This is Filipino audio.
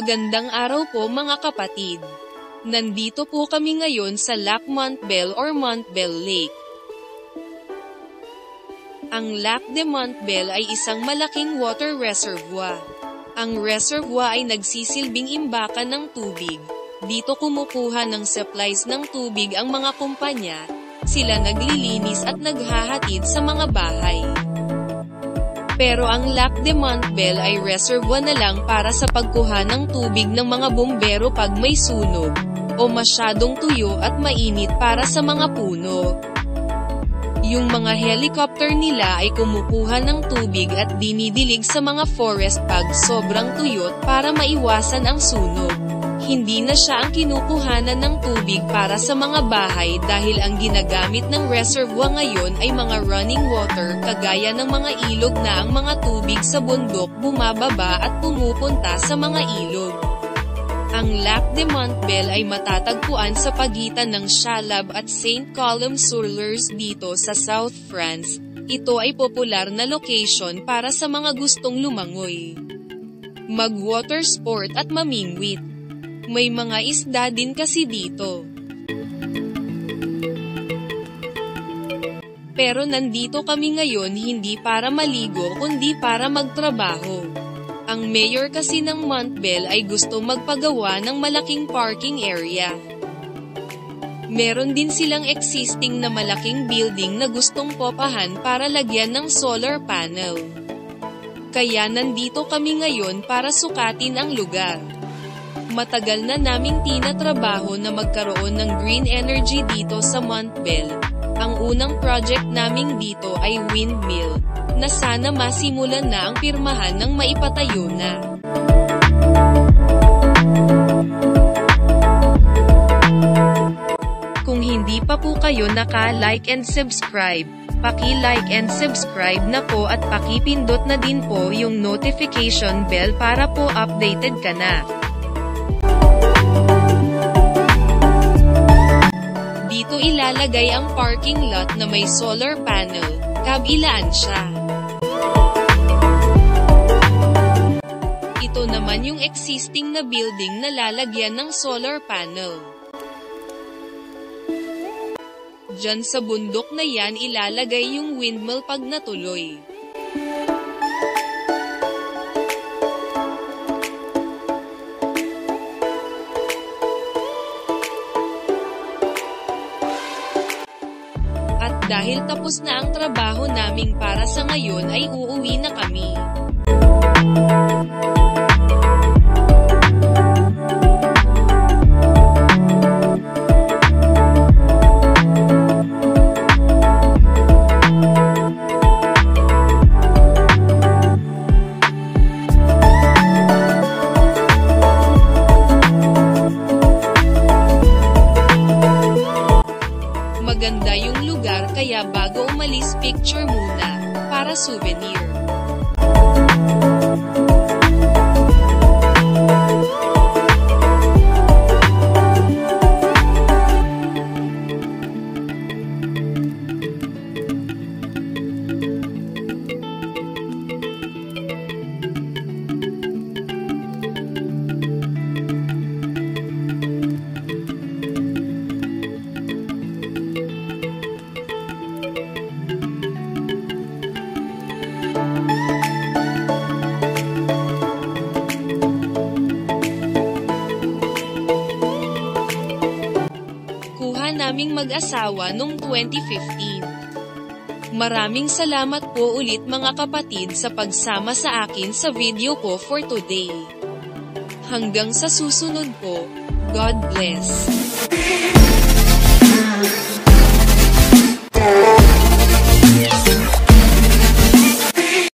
Magandang araw po mga kapatid. Nandito po kami ngayon sa Lac Montbel or Montbel Lake. Ang Lac de Montbel ay isang malaking water reservoir. Ang reservoir ay nagsisilbing imbakan ng tubig. Dito kumukuha ng supplies ng tubig ang mga kumpanya. Sila naglilinis at naghahatid sa mga bahay. Pero ang Lac de Montbel ay reservoir na lang para sa pagkuha ng tubig ng mga bumbero pag may sunog, o masyadong tuyo at mainit para sa mga puno. Yung mga helicopter nila ay kumukuha ng tubig at dinidilig sa mga forest pag sobrang tuyot para maiwasan ang sunog. Hindi na siya ang kinukuhanan ng tubig para sa mga bahay dahil ang ginagamit ng reservoir ngayon ay mga running water kagaya ng mga ilog na ang mga tubig sa bundok bumababa at pumupunta sa mga ilog. Ang Lac de Montbel ay matatagpuan sa pagitan ng Chalab at Saint-Colombe-sur-Lers dito sa South France. Ito ay popular na location para sa mga gustong lumangoy, mag-water sport at mamingwit. May mga isda din kasi dito. Pero nandito kami ngayon hindi para maligo kundi para magtrabaho. Ang mayor kasi ng Montbel ay gusto magpagawa ng malaking parking area. Meron din silang existing na malaking building na gustong popahan para lagyan ng solar panel. Kaya nandito kami ngayon para sukatin ang lugar. Matagal na naming tinatrabaho na magkaroon ng green energy dito sa Montbel. Ang unang project naming dito ay windmill, na sana masimulan na ang pirmahan ng maipatayo na. Kung hindi pa po kayo naka-like and subscribe, paki-like and subscribe na po at pakipindot na din po yung notification bell para po updated ka na. Dito ilalagay ang parking lot na may solar panel, kabilaan siya. Ito naman yung existing na building na lalagyan ng solar panel. Diyan sa bundok na yan ilalagay yung windmill pag natuloy. Dahil tapos na ang trabaho naming para sa ngayon ay uuwi na kami. Maganda yung lugar kaya bago umalis picture muna, para souvenir. Naming mag-asawa noong 2015. Maraming salamat po ulit mga kapatid sa pagsama sa akin sa video ko for today. Hanggang sa susunod po, God bless.